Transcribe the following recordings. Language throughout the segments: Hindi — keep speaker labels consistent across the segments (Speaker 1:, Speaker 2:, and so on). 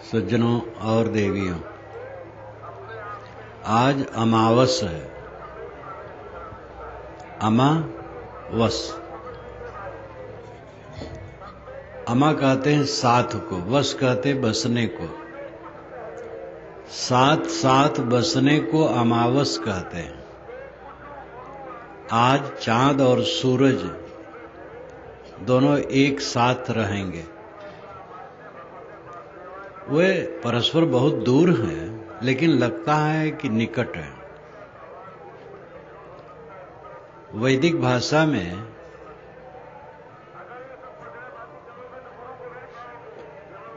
Speaker 1: सज्जनों और देवियों, आज अमावस है। अमावस, अमा कहते हैं साथ को, वस कहते हैं बसने को। साथ साथ बसने को अमावस कहते हैं। आज चांद और सूरज दोनों एक साथ रहेंगे। वे परस्पर बहुत दूर हैं, लेकिन लगता है कि निकट है। वैदिक भाषा में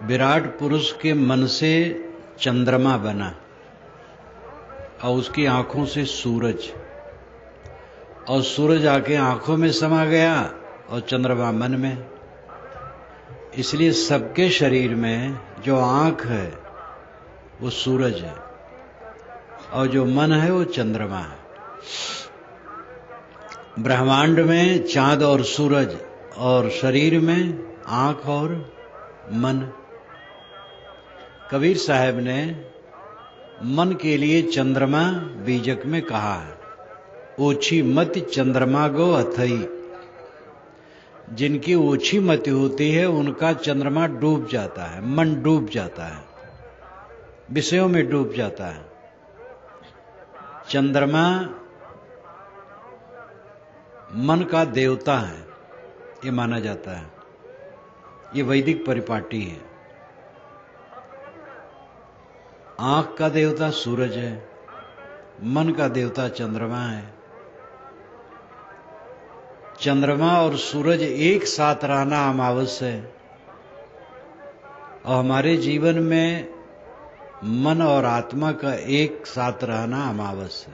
Speaker 1: विराट पुरुष के मन से चंद्रमा बना और उसकी आंखों से सूरज, और सूरज आके आंखों में समा गया और चंद्रमा मन में। इसलिए सबके शरीर में जो आंख है वो सूरज है और जो मन है वो चंद्रमा है। ब्रह्मांड में चांद और सूरज, और शरीर में आंख और मन। कबीर साहब ने मन के लिए चंद्रमा बीजक में कहा है, ओछी मति चंद्रमा गो अथई। जिनकी ओछी मति होती है उनका चंद्रमा डूब जाता है, मन डूब जाता है, विषयों में डूब जाता है। चंद्रमा मन का देवता है, ये माना जाता है। ये वैदिक परिपाटी है। आंख का देवता सूरज है, मन का देवता चंद्रमा है। चंद्रमा और सूरज एक साथ रहना अमावस है, और हमारे जीवन में मन और आत्मा का एक साथ रहना अमावस है।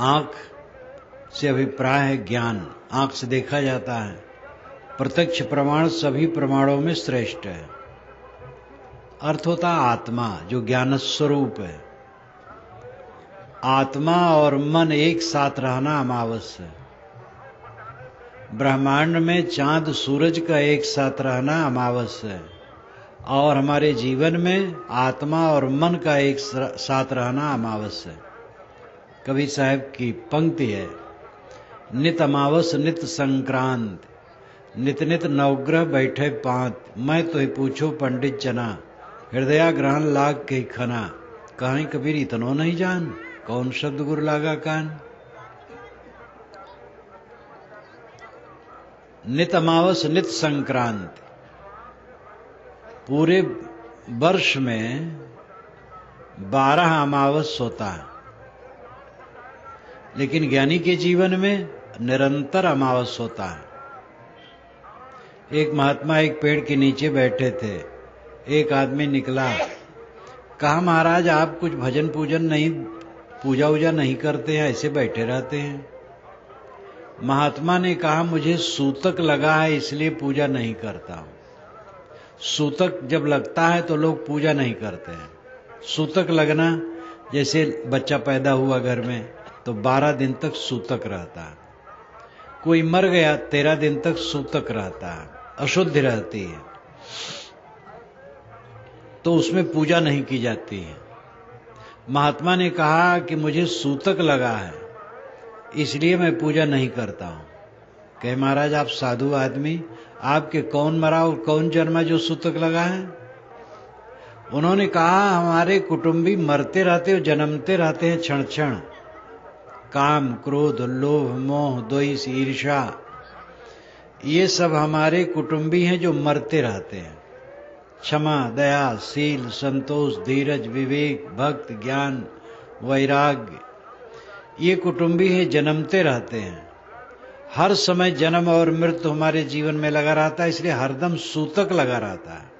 Speaker 1: आंख से अभिप्राय है ज्ञान, आंख से देखा जाता है। प्रत्यक्ष प्रमाण सभी प्रमाणों में श्रेष्ठ है। अर्थ होता आत्मा, जो ज्ञान स्वरूप है। आत्मा और मन एक साथ रहना अमावस है। ब्रह्मांड में चांद सूरज का एक साथ रहना अमावस है, और हमारे जीवन में आत्मा और मन का एक साथ रहना अमावस है। कबीर साहब की पंक्ति है, नित अमावस नित संक्रांत, नित नित नवग्रह बैठे पांत। मैं तो ही पूछो पंडित जना, हृदया ग्रहण लाग के खना। कहीं कबीर इतनो नहीं जान, कौन शब्द गुरु लागा कान। नित अमावस नित संक्रांत, पूरे वर्ष में 12 अमावस होता है, लेकिन ज्ञानी के जीवन में निरंतर अमावस होता है। एक महात्मा एक पेड़ के नीचे बैठे थे। एक आदमी निकला, कहा महाराज आप कुछ भजन पूजन नहीं, पूजा वूजा नहीं करते हैं, ऐसे बैठे रहते हैं। महात्मा ने कहा मुझे सूतक लगा है इसलिए पूजा नहीं करता हूं। सूतक जब लगता है तो लोग पूजा नहीं करते हैं। सूतक लगना जैसे बच्चा पैदा हुआ घर में तो 12 दिन तक सूतक रहता है। कोई मर गया 13 दिन तक सूतक रहता है, अशुद्ध रहती है, तो उसमें पूजा नहीं की जाती है। महात्मा ने कहा कि मुझे सूतक लगा है इसलिए मैं पूजा नहीं करता हूं। कहे महाराज आप साधु आदमी, आपके कौन मरा और कौन जन्मा जो सूतक लगा है? उन्होंने कहा हमारे कुटुंबी मरते रहते और जन्मते रहते हैं क्षण क्षण। काम, क्रोध, लोभ, मोह, द्वेष, ईर्ष्या, ये सब हमारे कुटुंबी हैं जो मरते रहते हैं। क्षमा, दया, शील, संतोष, धीरज, विवेक, भक्त, ज्ञान, वैराग्य, ये कुटुंबी हैं, जन्मते रहते हैं। हर समय जन्म और मृत्यु हमारे जीवन में लगा रहता है, इसलिए हरदम सूतक लगा रहता है।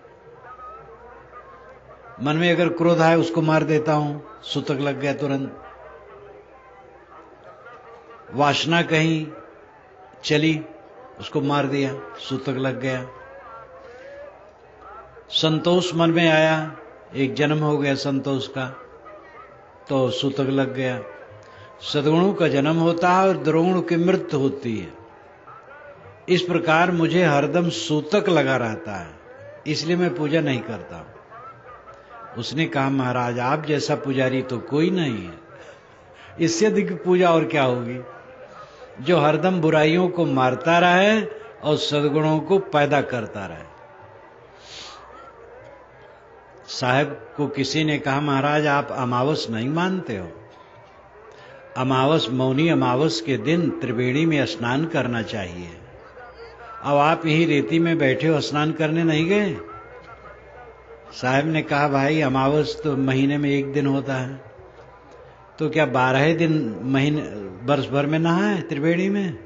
Speaker 1: मन में अगर क्रोध आए उसको मार देता हूं, सूतक लग गया तुरंत। वासना कहीं चली, उसको मार दिया, सूतक लग गया। संतोष मन में आया, एक जन्म हो गया संतोष का, तो सूतक लग गया। सद्गुणों का जन्म होता है और दुर्गुणों की मृत्यु होती है। इस प्रकार मुझे हरदम सूतक लगा रहता है। इसलिए मैं पूजा नहीं करता हूं। उसने कहा महाराज आप जैसा पुजारी तो कोई नहीं है, इससे अधिक पूजा और क्या होगी, जो हरदम बुराइयों को मारता रहे और सद्गुणों को पैदा करता रहे। साहब को किसी ने कहा महाराज आप अमावस नहीं मानते हो, अमावस मौनी अमावस के दिन त्रिवेणी में स्नान करना चाहिए, अब आप यही रेती में बैठे हो स्नान करने नहीं गए। साहब ने कहा भाई अमावस तो महीने में एक दिन होता है, तो क्या 12 दिन महीने वर्ष भर में नहाए त्रिवेणी में?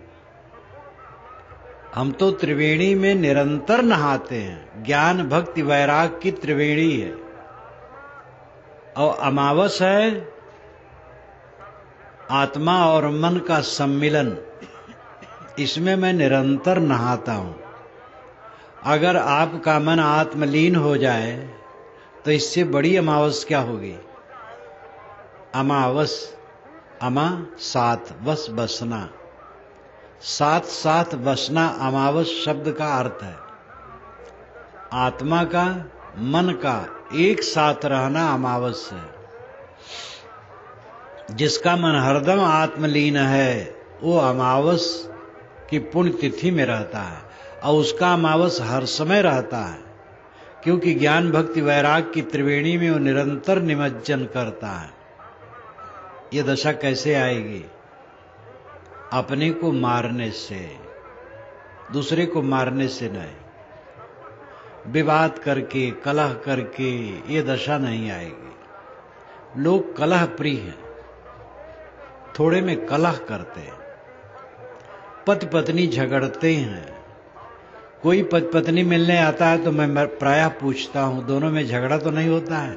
Speaker 1: हम तो त्रिवेणी में निरंतर नहाते हैं, ज्ञान भक्ति वैराग की त्रिवेणी है। और अमावस है आत्मा और मन का सम्मिलन, इसमें मैं निरंतर नहाता हूं। अगर आपका मन आत्मलीन हो जाए तो इससे बड़ी अमावस क्या होगी। अमावस, अमा साथ, वस बसना, साथ साथ बसना अमावस शब्द का अर्थ है। आत्मा का मन का एक साथ रहना अमावस है। जिसका मन हरदम आत्मलीन है वो अमावस की पुण्य तिथि में रहता है, और उसका अमावस हर समय रहता है, क्योंकि ज्ञान भक्ति वैराग की त्रिवेणी में वो निरंतर निमज्जन करता है। ये दशा कैसे आएगी? अपने को मारने से, दूसरे को मारने से नहीं, विवाद करके कलह करके ये दशा नहीं आएगी। लोग कलह प्रिय हैं, थोड़े में कलह करते हैं, पति पत्नी झगड़ते हैं। कोई पति पत्नी मिलने आता है तो मैं प्रायः पूछता हूं दोनों में झगड़ा तो नहीं होता है?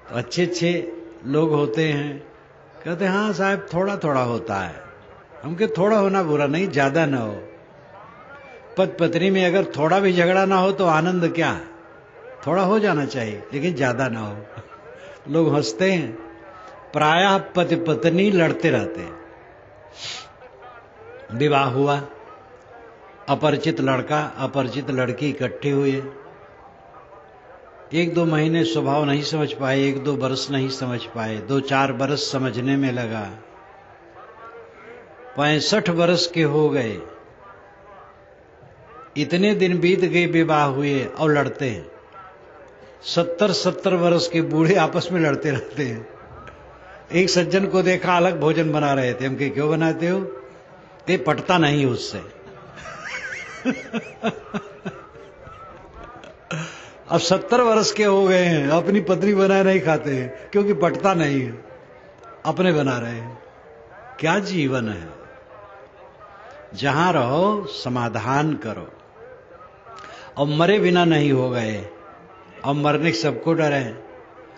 Speaker 1: तो अच्छे अच्छे लोग होते हैं, कहते हैं हाँ साहब थोड़ा थोड़ा होता है। हम कहे थोड़ा होना बुरा नहीं, ज्यादा ना हो। पति पत्नी में अगर थोड़ा भी झगड़ा ना हो तो आनंद क्या, थोड़ा हो जाना चाहिए लेकिन ज्यादा ना हो। लोग हंसते हैं, प्रायः पति पत्नी लड़ते रहते हैं। विवाह हुआ, अपरिचित लड़का अपरिचित लड़की इकट्ठे हुए, 1-2 महीने स्वभाव नहीं समझ पाए, 1-2 बरस नहीं समझ पाए, 2-4 बरस समझने में लगा, 65 बरस के हो गए, इतने दिन बीत गए, विवाह हुए और लड़ते हैं। 70-70 बरस के बूढ़े आपस में लड़ते रहते हैं। एक सज्जन को देखा अलग भोजन बना रहे थे, हम कहे क्यों बनाते हो? ते पटता नहीं उससे। अब 70 वर्ष के हो गए हैं, अपनी पत्नी बनाए नहीं खाते हैं क्योंकि पटता नहीं है, अपने बना रहे हैं। क्या जीवन है? जहां रहो समाधान करो। और मरे बिना नहीं हो गए, और मरने के सबको डर है।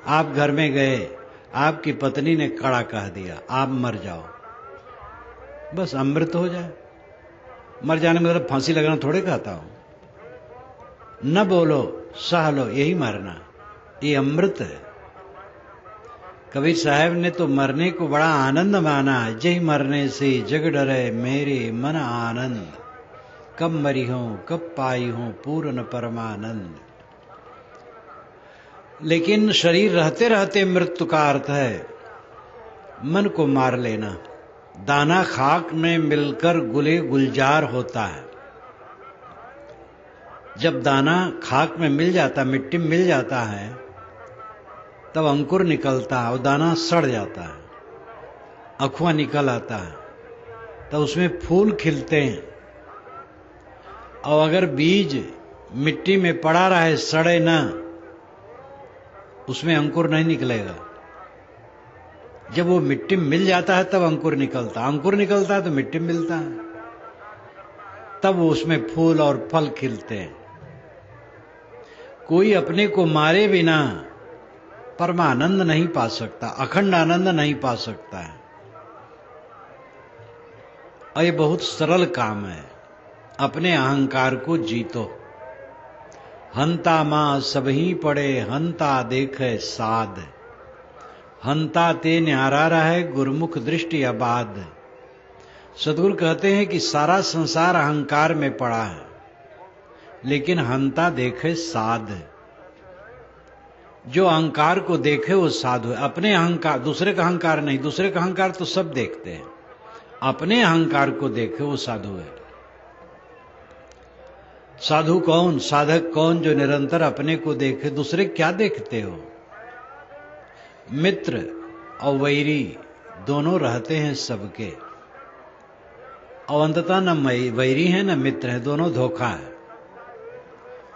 Speaker 1: आप घर में गए, आपकी पत्नी ने कड़ा कह दिया आप मर जाओ, बस अमृत हो जाए। मर जाने में मतलब फांसी लगाना थोड़े कहता हूं। न बोलो सह लो, यही मरना, ये अमृत है। कबीर साहब ने तो मरने को बड़ा आनंद माना। जय मरने से जग डरे मेरे मन आनंद, कब मरी हूं कब पाई हूं पूर्ण परमानंद। लेकिन शरीर रहते रहते मृत्यु का अर्थ है मन को मार लेना। दाना खाक में मिलकर गुले गुलजार होता है। जब दाना खाक में मिल जाता, मिट्टी में मिल जाता है, तब अंकुर निकलता है और दाना सड़ जाता है, अखुआ निकल आता है, तब उसमें फूल खिलते हैं। और अगर बीज मिट्टी में पड़ा रहे सड़े ना, उसमें अंकुर नहीं निकलेगा। जब वो मिट्टी में मिल जाता है तब अंकुर निकलता है, अंकुर निकलता है तो मिट्टी में मिलता है, तब उसमें फूल और फल खिलते हैं। कोई अपने को मारे बिना परमानंद नहीं पा सकता, अखंड आनंद नहीं पा सकता है। और ये बहुत सरल काम है। अपने अहंकार को जीतो। हंता मां सबही पड़े, हंता देखे साध, हंता ते न्यारा रहे, गुरुमुख दृष्टि अबाध। सदगुरु कहते हैं कि सारा संसार अहंकार में पड़ा है। लेकिन हंता देखे साध है। जो अहंकार को देखे वो साधु है। अपने अहंकार, दूसरे का अहंकार नहीं, दूसरे का अहंकार तो सब देखते हैं, अपने अहंकार को देखे वो साधु है। साधु कौन, साधक कौन? जो निरंतर अपने को देखे। दूसरे क्या देखते हो? मित्र और वैरी दोनों रहते हैं सबके, और अंततः न वैरी है न मित्र है, दोनों धोखा है।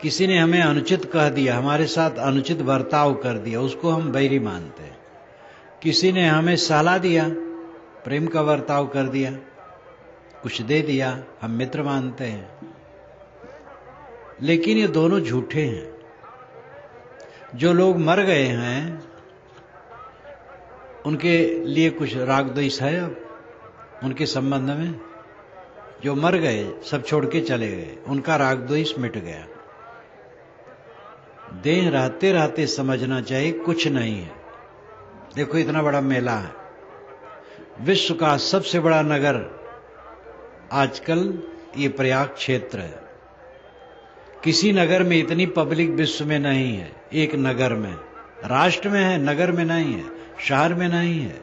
Speaker 1: किसी ने हमें अनुचित कह दिया, हमारे साथ अनुचित बर्ताव कर दिया, उसको हम वैरी मानते हैं। किसी ने हमें सलाह दिया, प्रेम का बर्ताव कर दिया, कुछ दे दिया, हम मित्र मानते हैं। लेकिन ये दोनों झूठे हैं। जो लोग मर गए हैं उनके लिए कुछ राग द्वेष है अब उनके संबंध में? जो मर गए, सब छोड़ के चले गए, उनका राग द्वेष मिट गया। देह रहते रहते समझना चाहिए कुछ नहीं है। देखो इतना बड़ा मेला है, विश्व का सबसे बड़ा नगर आजकल ये प्रयाग क्षेत्र है। किसी नगर में इतनी पब्लिक विश्व में नहीं है। एक नगर में, राष्ट्र में है, नगर में नहीं है, शहर में नहीं है।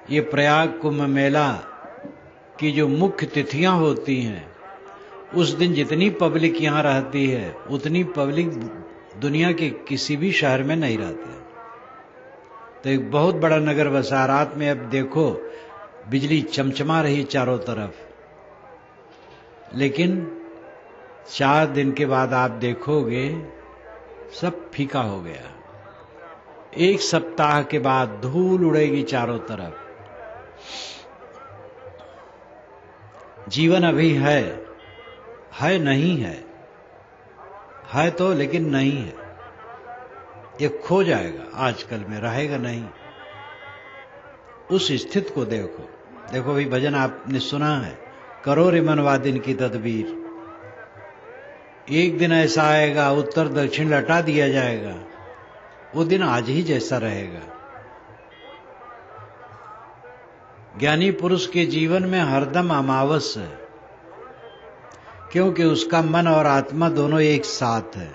Speaker 1: ये प्रयाग कुंभ मेला की जो मुख्य तिथियां होती हैं, उस दिन जितनी पब्लिक यहां रहती है उतनी पब्लिक दुनिया के किसी भी शहर में नहीं रहती। तो एक बहुत बड़ा नगर बसा। रात में अब देखो बिजली चमचमा रही चारों तरफ, लेकिन 4 दिन के बाद आप देखोगे सब फीका हो गया। 1 सप्ताह के बाद धूल उड़ेगी चारों तरफ। जीवन अभी है नहीं है तो, लेकिन नहीं है। ये खो जाएगा, आजकल में रहेगा नहीं। उस स्थिति को देखो। देखो भाई, भजन आपने सुना है, करो रे मनवा दिन की तदबीर। एक दिन ऐसा आएगा, उत्तर दक्षिण लटा दिया जाएगा, वो दिन आज ही जैसा रहेगा। ज्ञानी पुरुष के जीवन में हरदम अमावस है, क्योंकि उसका मन और आत्मा दोनों एक साथ है।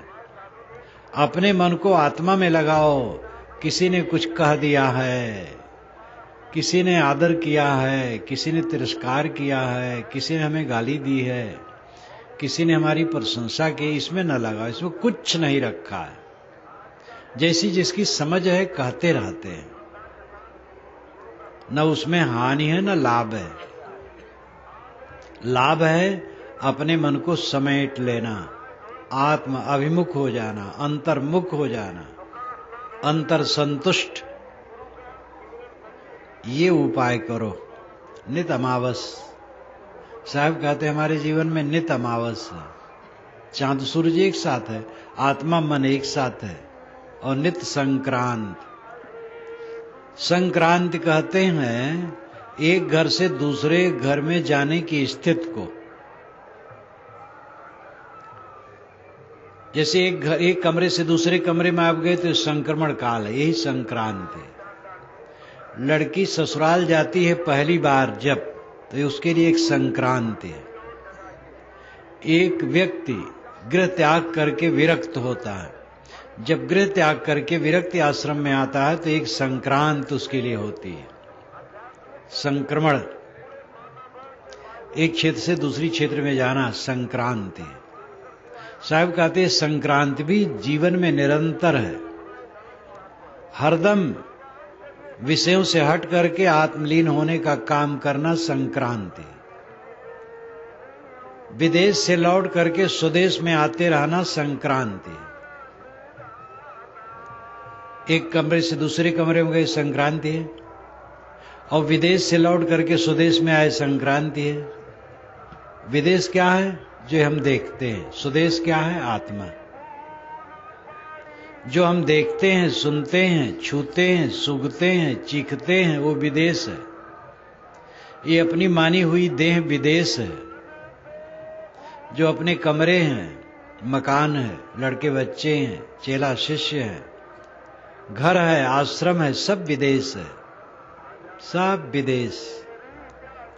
Speaker 1: अपने मन को आत्मा में लगाओ। किसी ने कुछ कह दिया है, किसी ने आदर किया है, किसी ने तिरस्कार किया है, किसी ने हमें गाली दी है, किसी ने हमारी प्रशंसा की, इसमें न लगाओ। इसमें कुछ नहीं रखा है। जैसी जिसकी समझ है कहते रहते हैं, न उसमें हानि है न लाभ है। लाभ है अपने मन को समेट लेना, आत्म अभिमुख हो जाना, अंतर्मुख हो जाना, अंतर संतुष्ट। ये उपाय करो। नित अमावस साहब कहते हैं हमारे जीवन में नित अमावस है। चांद सूरज एक साथ है, आत्मा मन एक साथ है, और नित संक्रांत। संक्रांति कहते हैं एक घर से दूसरे घर में जाने की स्थिति को। जैसे एक कमरे से दूसरे कमरे में आप गए तो संक्रमण काल है, यही संक्रांति है। लड़की ससुराल जाती है पहली बार जब, तो उसके लिए एक संक्रांति है। एक व्यक्ति गृह त्याग करके विरक्त होता है, जब गृह त्याग करके विरक्ति आश्रम में आता है तो एक संक्रांत उसके लिए होती है। संक्रमण, एक क्षेत्र से दूसरी क्षेत्र में जाना संक्रांति है। साहब कहते हैं संक्रांति भी जीवन में निरंतर है। हरदम विषयों से हट करके आत्मलीन होने का काम करना संक्रांति। विदेश से लौट करके स्वदेश में आते रहना संक्रांति। एक कमरे से दूसरे कमरे में गए संक्रांति है, और विदेश से लौट करके स्वदेश में आए संक्रांति है। विदेश क्या है? जो हम देखते हैं। स्वदेश क्या है? आत्मा। जो हम देखते हैं, सुनते हैं, छूते हैं, सूंघते हैं, चीखते हैं, वो विदेश है। ये अपनी मानी हुई देह विदेश है। जो अपने कमरे हैं, मकान है, लड़के बच्चे हैं, चेला शिष्य है, घर है, आश्रम है, सब विदेश है, सब विदेश।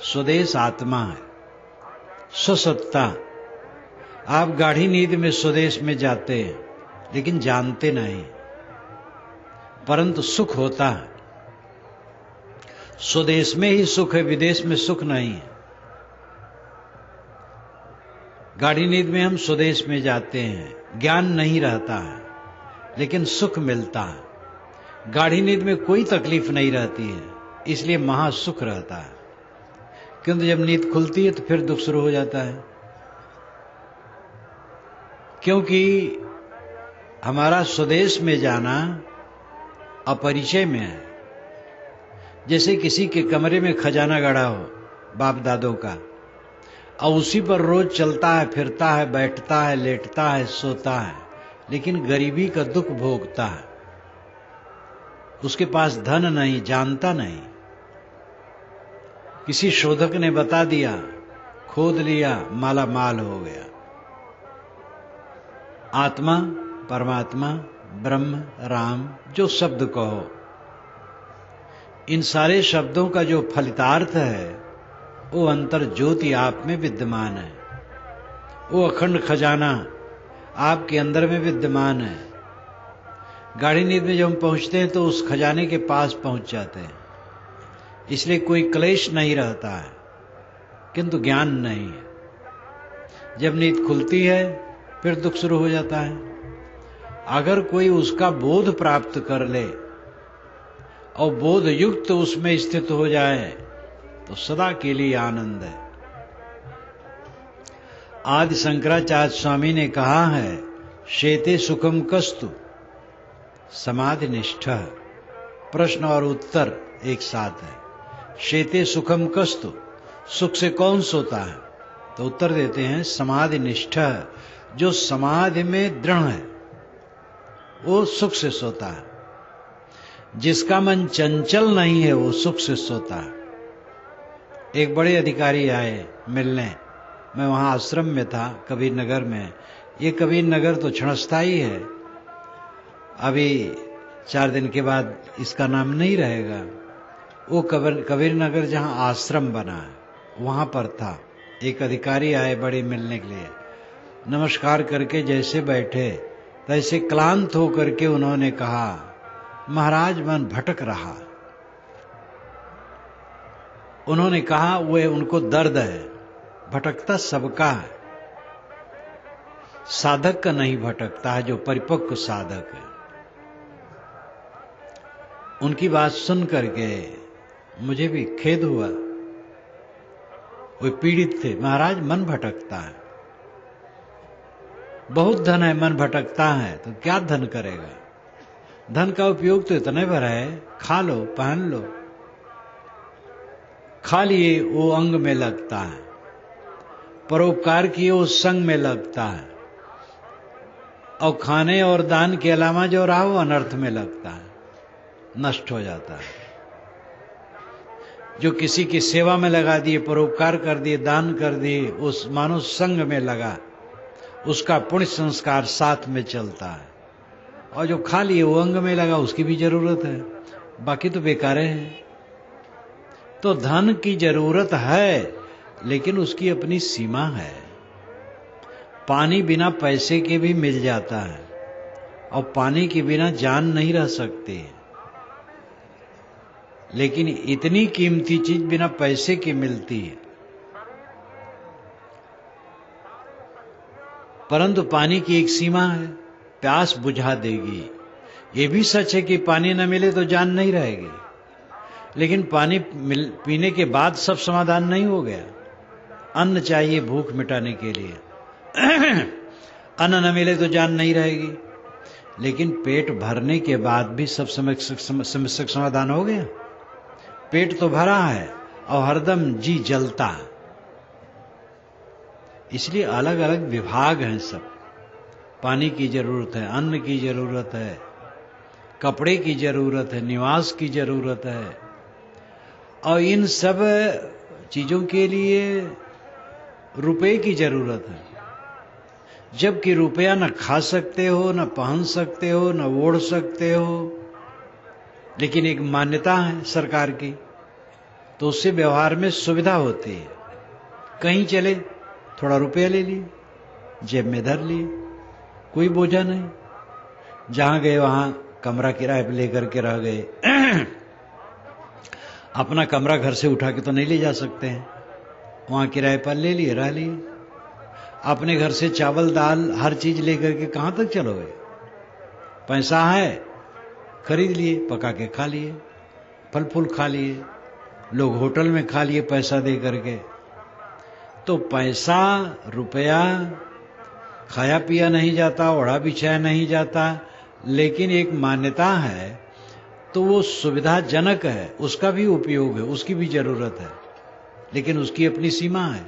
Speaker 1: स्वदेश आत्मा है, स्वसत्ता। आप गाढ़ी नींद में स्वदेश में जाते हैं, लेकिन जानते नहीं, परंतु सुख होता है। स्वदेश में ही सुख है, विदेश में सुख नहीं है। गाढ़ी नींद में हम स्वदेश में जाते हैं, ज्ञान नहीं रहता है, लेकिन सुख मिलता है। गाढ़ी नींद में कोई तकलीफ नहीं रहती है, इसलिए महासुख रहता है। किंतु जब नींद खुलती है तो फिर दुख शुरू हो जाता है, क्योंकि हमारा स्वदेश में जाना अपरिचय में है। जैसे किसी के कमरे में खजाना गड़ा हो बाप दादों का, और उसी पर रोज चलता है, फिरता है, बैठता है, लेटता है, सोता है, लेकिन गरीबी का दुख भोगता है। उसके पास धन नहीं, जानता नहीं। किसी शोधक ने बता दिया, खोद लिया, माला माल हो गया। आत्मा, परमात्मा, ब्रह्म, राम, जो शब्द कहो, इन सारे शब्दों का जो फलितार्थ है वो अंतर ज्योति आप में विद्यमान है। वो अखंड खजाना आपके अंदर में विद्यमान है। गाढ़ी नींद में जब हम पहुंचते हैं तो उस खजाने के पास पहुंच जाते हैं, इसलिए कोई क्लेश नहीं रहता है, किंतु ज्ञान नहीं है। जब नींद खुलती है फिर दुख शुरू हो जाता है। अगर कोई उसका बोध प्राप्त कर ले और बोध युक्त उसमें स्थित हो जाए तो सदा के लिए आनंद है। आदि शंकराचार्य स्वामी ने कहा है, शेते सुखम कस्तु समाधि निष्ठ। प्रश्न और उत्तर एक साथ है। शेते सुखम कस्तु, सुख से कौन सोता है? तो उत्तर देते हैं समाधि निष्ठ, जो समाधि में दृढ़ है वो सुख से सोता है। जिसका मन चंचल नहीं है वो सुख से सोता है। एक बड़े अधिकारी आए मिलने, मैं वहां आश्रम में था कबीर नगर में। ये कबीर नगर तो क्षणस्थायी है, अभी 4 दिन के बाद इसका नाम नहीं रहेगा। वो कबीर नगर जहां आश्रम बना है वहां पर था। एक अधिकारी आए बड़े मिलने के लिए, नमस्कार करके जैसे बैठे तैसे क्लांत होकर के उन्होंने कहा, महाराज मन भटक रहा। उन्होंने कहा वो उनको दर्द है, भटकता सबका है, साधक का नहीं भटकता है, जो परिपक्व साधक है। उनकी बात सुन करके मुझे भी खेद हुआ। वो पीड़ित थे, महाराज मन भटकता है, बहुत धन है, मन भटकता है तो क्या धन करेगा? धन का उपयोग तो इतने भर है, खा लो, पहन लो, खा लिए वो अंग में लगता है, परोपकार किए वो संग में लगता है, और खाने और दान के अलावा जो रहा वो अनर्थ में लगता है, नष्ट हो जाता है। जो किसी की सेवा में लगा दिए, परोपकार कर दिए, दान कर दिए, उस मानो संग में लगा, उसका पुण्य संस्कार साथ में चलता है। और जो खा लिए वो अंग में लगा, उसकी भी जरूरत है, बाकी तो बेकार है। तो धन की जरूरत है, लेकिन उसकी अपनी सीमा है। पानी बिना पैसे के भी मिल जाता है, और पानी के बिना जान नहीं रह सकती, लेकिन इतनी कीमती चीज बिना पैसे के मिलती है। परंतु पानी की एक सीमा है, प्यास बुझा देगी। ये भी सच है कि पानी न मिले तो जान नहीं रहेगी, लेकिन पानी पीने के बाद सब समाधान नहीं हो गया। अन्न चाहिए भूख मिटाने के लिए, अन्न न मिले तो जान नहीं रहेगी, लेकिन पेट भरने के बाद भी सब समस्या का समाधान हो गया। पेट तो भरा है और हरदम जी जलता है। इसलिए अलग अलग विभाग हैं सब। पानी की जरूरत है, अन्न की जरूरत है, कपड़े की जरूरत है, निवास की जरूरत है, और इन सब चीजों के लिए रुपए की जरूरत है। जबकि रुपया न खा सकते हो, न पहन सकते हो, न ओढ़ सकते हो, लेकिन एक मान्यता है सरकार की, तो उससे व्यवहार में सुविधा होती है। कहीं चले थोड़ा रुपया ले लिए, जेब में धर लिए, कोई बोझा नहीं। जहां गए वहां कमरा किराए पे लेकर के रह गए। अपना कमरा घर से उठा के तो नहीं ले जा सकते हैं, वहां किराए पर ले लिए, रह लिए। अपने घर से चावल दाल हर चीज लेकर के कहां तक चलोगे? पैसा है, खरीद लिए, पका के खा लिए, फल फूल खा लिए, लोग होटल में खा लिए पैसा दे करके। तो पैसा रुपया खाया पिया नहीं जाता, ओढ़ा बिछाया नहीं जाता, लेकिन एक मान्यता है तो वो सुविधाजनक है, उसका भी उपयोग है, उसकी भी जरूरत है, लेकिन उसकी अपनी सीमा है।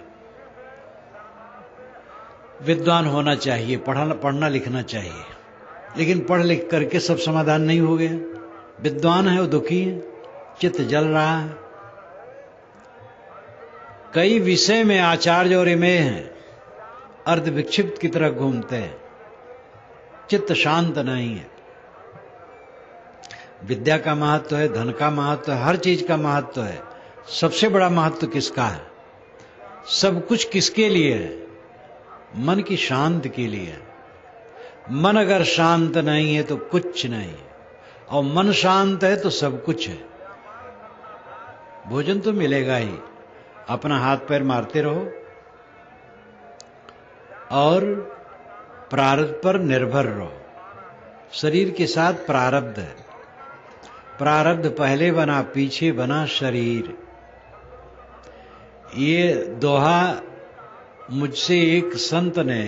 Speaker 1: विद्वान होना चाहिए, पढ़ना लिखना चाहिए, लेकिन पढ़ लिख करके सब समाधान नहीं हो गया। विद्वान है वो दुखी है, चित्त जल रहा है। कई विषय में आचार्य और इमें हैं, अर्ध विक्षिप्त की तरह घूमते हैं, चित्त शांत नहीं है। विद्या का महत्व है, धन का महत्व है, हर चीज का महत्व है। सबसे बड़ा महत्व किसका है? सब कुछ किसके लिए है? मन की शांत के लिए। मन अगर शांत नहीं है तो कुछ नहीं है, और मन शांत है तो सब कुछ है। भोजन तो मिलेगा ही, अपना हाथ पैर मारते रहो और प्रारब्ध पर निर्भर रहो। शरीर के साथ प्रारब्ध है, प्रारब्ध पहले बना पीछे बना शरीर। ये दोहा मुझसे एक संत ने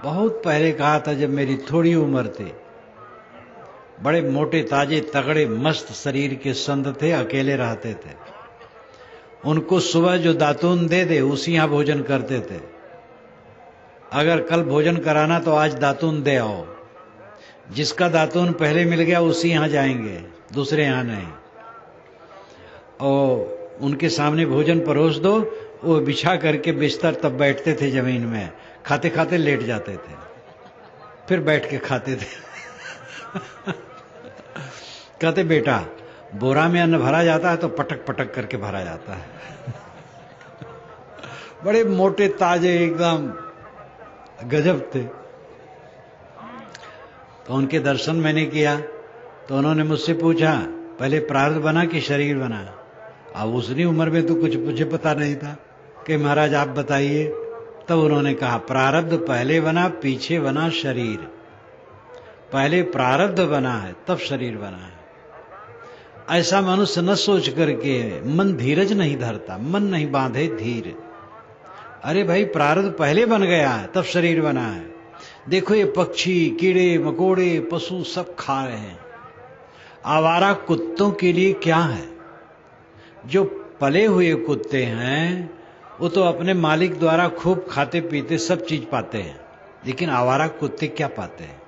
Speaker 1: बहुत पहले कहा था, जब मेरी थोड़ी उम्र थी। बड़े मोटे ताजे तगड़े मस्त शरीर के संत थे, अकेले रहते थे। उनको सुबह जो दातून दे दे उसी यहां भोजन करते थे। अगर कल भोजन कराना तो आज दातून दे आओ। जिसका दातून पहले मिल गया उसी यहां जाएंगे, दूसरे यहां नहीं। और उनके सामने भोजन परोस दो, वो बिछा करके बिस्तर तब बैठते थे जमीन में, खाते खाते लेट जाते थे, फिर बैठ के खाते थे। कहते बेटा, बोरा में अन्न भरा जाता है तो पटक पटक करके भरा जाता है। बड़े मोटे ताजे एकदम गजब थे। तो उनके दर्शन मैंने किया तो उन्होंने मुझसे पूछा, पहले प्रारब्ध बना कि शरीर बना? अब उतनी उम्र में तो कुछ मुझे पता नहीं था कि महाराज आप बताइए। तब उन्होंने कहा, प्रारब्ध पहले बना पीछे बना शरीर। पहले प्रारब्ध बना है तब शरीर बना है। ऐसा मनुष्य न सोच करके मन धीरज नहीं धरता, मन नहीं बांधे धीर। अरे भाई, प्रारब्ध पहले बन गया है तब शरीर बना है। देखो ये पक्षी कीड़े मकोड़े पशु सब खा रहे हैं। आवारा कुत्तों के लिए क्या है? जो पले हुए कुत्ते हैं वो तो अपने मालिक द्वारा खूब खाते पीते सब चीज पाते हैं, लेकिन आवारा कुत्ते क्या पाते हैं?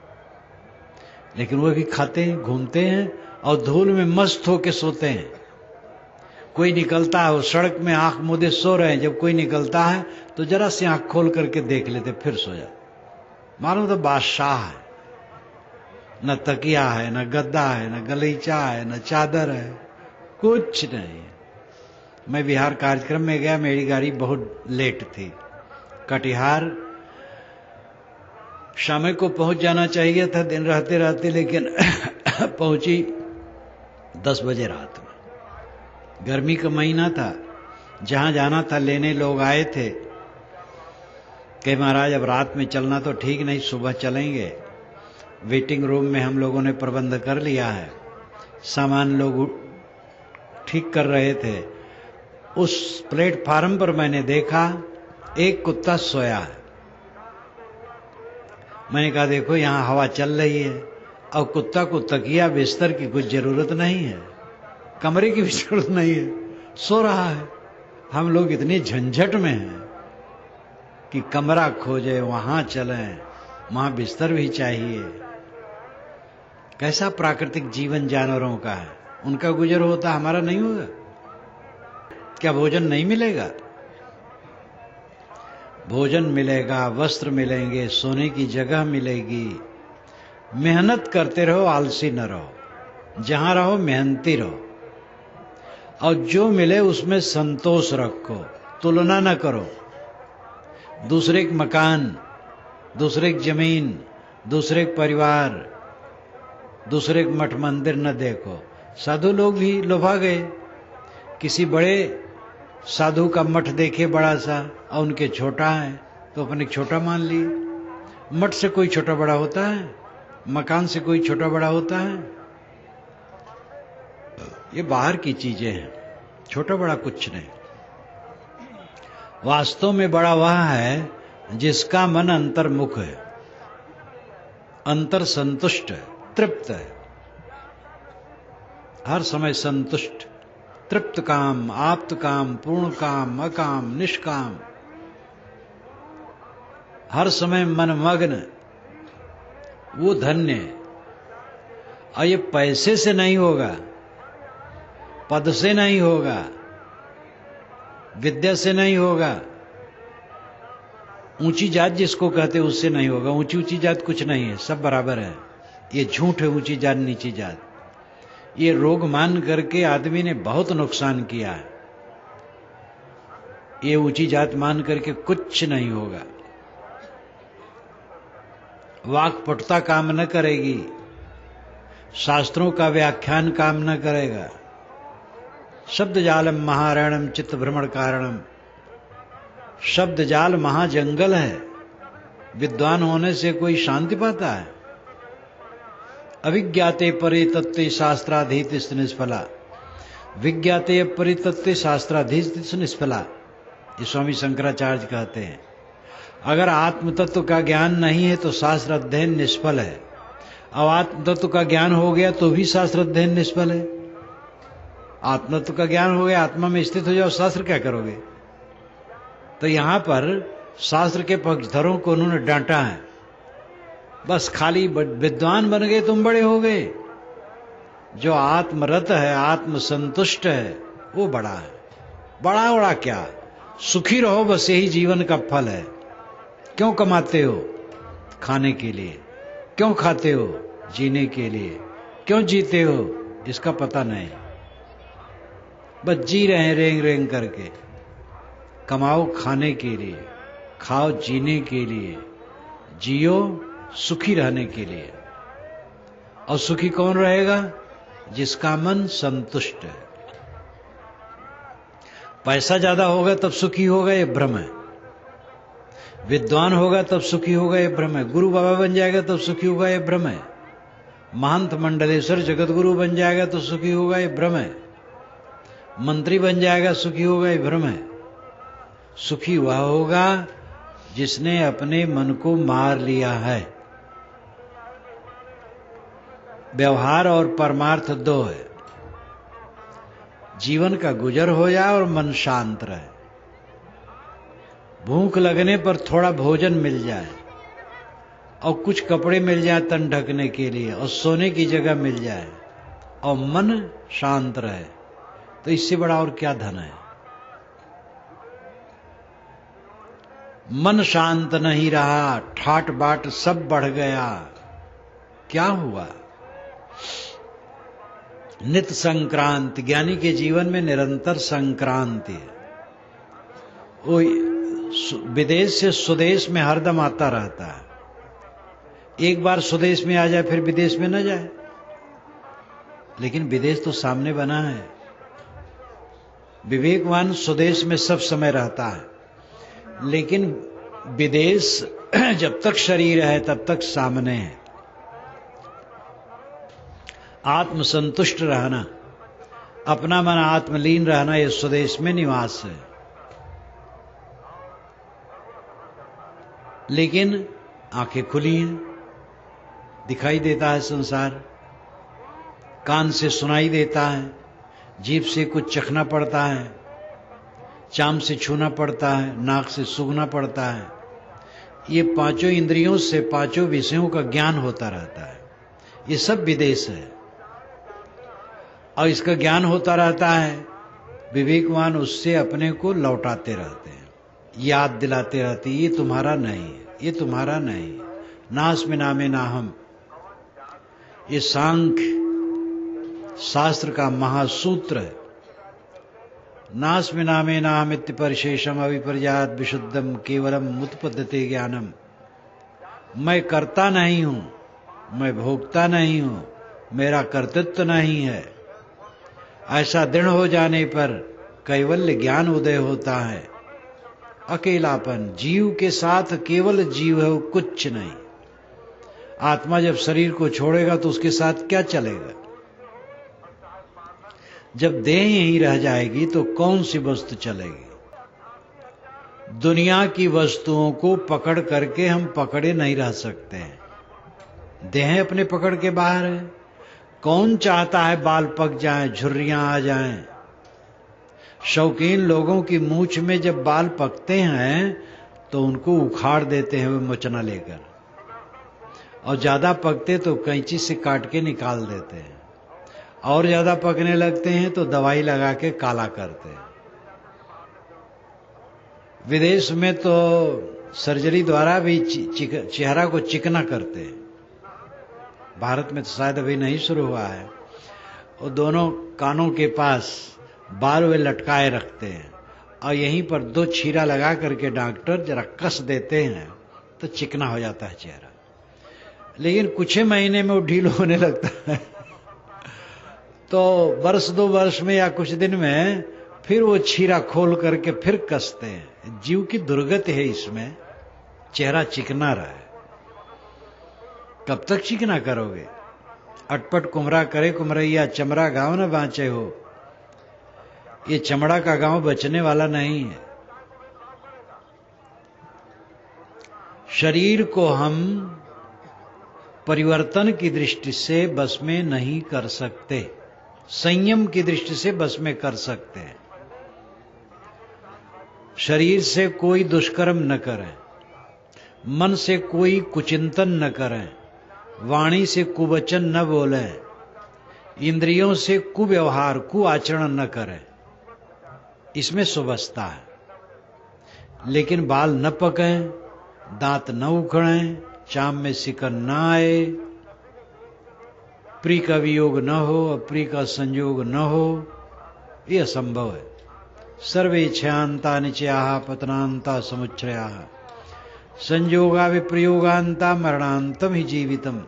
Speaker 1: लेकिन वो भी खाते हैं, घूमते हैं और धूल में मस्त होके सोते हैं। कोई निकलता है, वो सड़क में आंख मूंदे सो रहे हैं, जब कोई निकलता है तो जरा सी आंख खोल करके देख लेते, फिर सो जाते। मालूम तो बादशाह है, न तकिया है, न गद्दा है, न गलीचा है, न चादर है, कुछ नहीं। मैं बिहार कार्यक्रम में गया, मेरी गाड़ी बहुत लेट थी। कटिहार शाम को पहुंच जाना चाहिए था दिन रहते रहते, लेकिन पहुंची 10 बजे रात में। गर्मी का महीना था, जहां जाना था लेने लोग आए थे कि महाराज अब रात में चलना तो ठीक नहीं, सुबह चलेंगे। वेटिंग रूम में हम लोगों ने प्रबंध कर लिया है, सामान लोग ठीक कर रहे थे। उस प्लेटफार्म पर मैंने देखा एक कुत्ता सोया है। मैंने कहा देखो यहां हवा चल रही है और कुत्ता को तकिया बिस्तर की कुछ जरूरत नहीं है, कमरे की भी जरूरत नहीं है, सो रहा है। हम लोग इतने झंझट में हैं कि कमरा खोजे, वहां चलें, वहां बिस्तर भी चाहिए। कैसा प्राकृतिक जीवन जानवरों का है, उनका गुजर होता, हमारा नहीं होगा। क्या भोजन नहीं मिलेगा? भोजन मिलेगा, वस्त्र मिलेंगे, सोने की जगह मिलेगी। मेहनत करते रहो, आलसी न रहो, जहां रहो मेहनती रहो, और जो मिले उसमें संतोष रखो, तुलना न करो। दूसरे के मकान दूसरे की जमीन, दूसरे के परिवार, दूसरे के मठ मंदिर न देखो। साधु लोग भी लोभा गए। किसी बड़े साधु का मठ देखे बड़ा सा और उनके छोटा है तो अपने छोटा मान लिए। मठ से कोई छोटा बड़ा होता है? मकान से कोई छोटा बड़ा होता है? ये बाहर की चीजें हैं, छोटा बड़ा कुछ नहीं। वास्तव में बड़ा वह है जिसका मन अंतर्मुख है, अंतर संतुष्ट है, तृप्त है, हर समय संतुष्ट, तृप्त काम, आप्त काम, पूर्ण काम, अकाम, निष्काम, हर समय मनमग्न, वो धन्य है। और ये पैसे से नहीं होगा, पद से नहीं होगा, विद्या से नहीं होगा, ऊंची जात जिसको कहते उससे नहीं होगा। ऊंची ऊंची जात कुछ नहीं है, सब बराबर है। ये झूठ है ऊंची जात नीची जात। ये रोग मान करके आदमी ने बहुत नुकसान किया है। ये ऊंची जात मान करके कुछ नहीं होगा। वाक्पटुता काम न करेगी, शास्त्रों का व्याख्यान काम न करेगा। शब्द जालम महारणम चित्त भ्रमण कारणम। शब्द जाल महाजंगल है। विद्वान होने से कोई शांति पाता है? अविज्ञाते परे तत्ते शास्त्राधीत निष्फला। विज्ञाते परे तत्ते शास्त्राधीत निष्फला, ये स्वामी शंकराचार्य कहते हैं। अगर आत्म तत्व का ज्ञान नहीं है तो शास्त्र अध्ययन निष्फल है। अब आत्म तत्व का ज्ञान हो गया तो भी शास्त्र अध्ययन निष्फल है। आत्म तत्व का ज्ञान हो गया, आत्मा में स्थित हो जाओ, शास्त्र क्या करोगे? तो यहां पर शास्त्र के पक्षधरों को उन्होंने डांटा है। बस खाली विद्वान बन गए, तुम बड़े हो गए। जो आत्मरत है, आत्म संतुष्ट है, वो बड़ा है। बड़ा बड़ा क्या, सुखी रहो, बस यही जीवन का फल है। क्यों कमाते हो? खाने के लिए। क्यों खाते हो? जीने के लिए। क्यों जीते हो? इसका पता नहीं। बस जी रहे हैं रेंग रेंग करके। कमाओ खाने के लिए, खाओ जीने के लिए, जियो सुखी रहने के लिए। और सुखी कौन रहेगा? जिसका मन संतुष्ट है। पैसा ज्यादा होगा तब सुखी होगा, ये भ्रम है। विद्वान होगा तब सुखी होगा, ये भ्रम है। गुरु बाबा बन जाएगा तब सुखी होगा, ये भ्रम है। महंत मंडलेश्वर जगत गुरु बन जाएगा तो सुखी होगा, ये भ्रम है। मंत्री बन जाएगा सुखी होगा, ये भ्रम है। सुखी वह होगा जिसने अपने मन को मार लिया है। व्यवहार और परमार्थ दो है। जीवन का गुजर हो जाए और मन शांत रहे। भूख लगने पर थोड़ा भोजन मिल जाए और कुछ कपड़े मिल जाए तन ढकने के लिए और सोने की जगह मिल जाए और मन शांत रहे, तो इससे बड़ा और क्या धन है? मन शांत नहीं रहा, ठाट बाट सब बढ़ गया, क्या हुआ? नित संक्रांति। ज्ञानी के जीवन में निरंतर संक्रांति है। वो विदेश से स्वदेश में हरदम आता रहता है। एक बार स्वदेश में आ जाए फिर विदेश में न जाए। लेकिन विदेश तो सामने बना है। विवेकवान स्वदेश में सब समय रहता है, लेकिन विदेश जब तक शरीर है तब तक सामने है। आत्मसंतुष्ट रहना, अपना मन आत्मलीन रहना, यह स्वदेश में निवास है। लेकिन आंखें खुली हैं, दिखाई देता है संसार, कान से सुनाई देता है, जीभ से कुछ चखना पड़ता है, चाम से छूना पड़ता है, नाक से सूंघना पड़ता है। ये पांचों इंद्रियों से पांचों विषयों का ज्ञान होता रहता है। ये सब विदेश है और इसका ज्ञान होता रहता है। विवेकवान उससे अपने को लौटाते रहते हैं, याद दिलाते रहते हैं, ये तुम्हारा नहीं है, ये तुम्हारा नहीं, नास्मि नामे नाहम। ये सांख्य शास्त्र का महासूत्र है। नास्मि नामे नाहमित्य परिशेषम अविपर्यात विशुद्धम केवलम उत्पद्यते ज्ञानम। मैं करता नहीं हूं, मैं भोगता नहीं हूं, मेरा कर्तृत्व नहीं है। ऐसा दृढ़ हो जाने पर कैवल्य ज्ञान उदय होता है। अकेलापन, जीव के साथ केवल जीव है, वो कुछ नहीं। आत्मा जब शरीर को छोड़ेगा तो उसके साथ क्या चलेगा? जब देह यहीं रह जाएगी तो कौन सी वस्तु चलेगी? दुनिया की वस्तुओं को पकड़ करके हम पकड़े नहीं रह सकते हैं। देह अपने पकड़ के बाहर है। कौन चाहता है बाल पक जाएं, झुर्रियां आ जाएं? शौकीन लोगों की मूंछ में जब बाल पकते हैं तो उनको उखाड़ देते हैं वो मोचना लेकर, और ज्यादा पकते तो कैंची से काट के निकाल देते हैं, और ज्यादा पकने लगते हैं तो दवाई लगा के काला करते हैं। विदेश में तो सर्जरी द्वारा भी चेहरा को चिकना करते हैं। भारत में तो शायद अभी नहीं शुरू हुआ है। वो दोनों कानों के पास बाल वे लटकाए रखते हैं और यहीं पर 2 छीरा लगा करके डॉक्टर जरा कस देते हैं तो चिकना हो जाता है चेहरा। लेकिन कुछ ही महीने में वो ढील होने लगता है। तो वर्ष 2 वर्ष में या कुछ दिन में फिर वो छीरा खोल करके फिर कसते हैं। जीव की दुर्गति है इसमें, चेहरा चिकना रहा है। कब तक चिकना करोगे? अटपट कुमरा करे कुमरैया, चमड़ा गांव न बाँचे हो। ये चमड़ा का गांव बचने वाला नहीं है। शरीर को हम परिवर्तन की दृष्टि से बस में नहीं कर सकते, संयम की दृष्टि से बस में कर सकते हैं। शरीर से कोई दुष्कर्म न करें, मन से कोई कुचिंतन न करें, वाणी से कुवचन न बोलें, इंद्रियों से कुव्यवहार कुआचरण न करें। इसमें सुबस्ता है। लेकिन बाल न पकें, दांत न उखड़ें, चाम में सिकन न आए, प्रिय का वियोग न हो, अप्रिय का संयोग न हो, यह असंभव है। सर्वे इच्छांता निचयाः पतनांता समुच्छ्रयाः, संयोगा विप्रयोगांता मरणांतम ही जीवितम।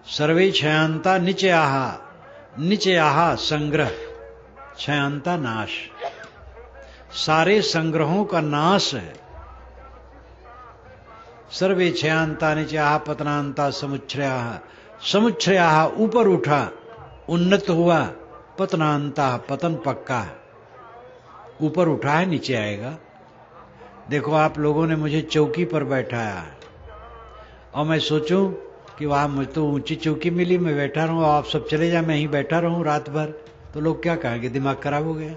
Speaker 1: सर्वे क्षयांता निचयाः, निचयाः संग्रह, क्षयांता नाश। सारे संग्रहों का नाश है। सर्वे क्षयांता निचयाः पतनांता समुच्छ्रयाः, समुच्छ्रयाः ऊपर उठा, उन्नत हुआ, पतनांता पतन पक्का है। ऊपर उठा है नीचे आएगा। देखो आप लोगों ने मुझे चौकी पर बैठाया है और मैं सोचूं कि वहां मुझे तो ऊंची चौकी मिली, मैं बैठा रहूं, आप सब चले जाए, मैं यहीं बैठा रहूं रात भर, तो लोग क्या कहेंगे? दिमाग खराब हो गया।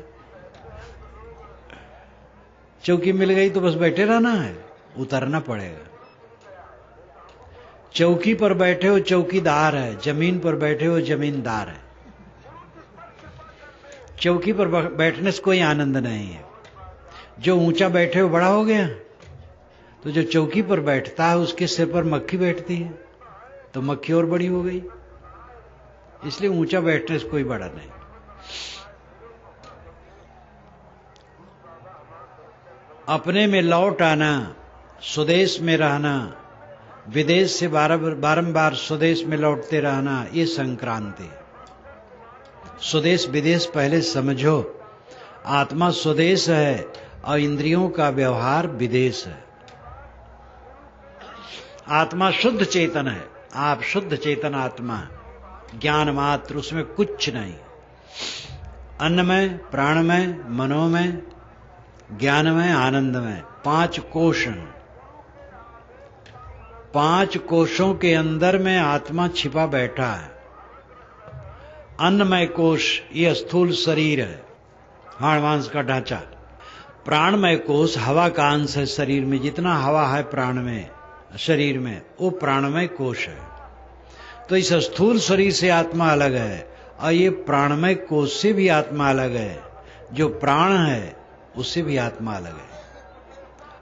Speaker 1: चौकी मिल गई तो बस बैठे रहना है, उतरना पड़ेगा। चौकी पर बैठे हो चौकीदार है, जमीन पर बैठे हो जमींदार है। चौकी पर बैठने से कोई आनंद नहीं है। जो ऊंचा बैठे हो बड़ा हो गया, तो जो चौकी पर बैठता है उसके सिर पर मक्खी बैठती है, तो मक्खी और बड़ी हो गई। इसलिए ऊंचा बैठने से कोई बड़ा नहीं। अपने में लौट आना, स्वदेश में रहना, विदेश से बारंबार स्वदेश में लौटते रहना, ये संक्रांति। स्वदेश विदेश पहले समझो। आत्मा स्वदेश है और इंद्रियों का व्यवहार विदेश है। आत्मा शुद्ध चेतन है, आप शुद्ध चेतन आत्मा, ज्ञान मात्र, उसमें कुछ नहीं। अन्न में, प्राण में, मनो में, ज्ञान में, आनंद में 5 कोश हैं। 5 कोशों के अंदर में आत्मा छिपा बैठा है। अन्नमय कोश ये स्थूल शरीर है, हाड़ मांस का ढांचा। प्राणमय कोश हवा का अंश है शरीर में, जितना हवा है प्राण में, शरीर में, वो प्राणमय कोश है। तो इस स्थूल शरीर से आत्मा अलग है और ये प्राणमय कोश से भी आत्मा अलग है। जो प्राण है उससे भी आत्मा अलग है।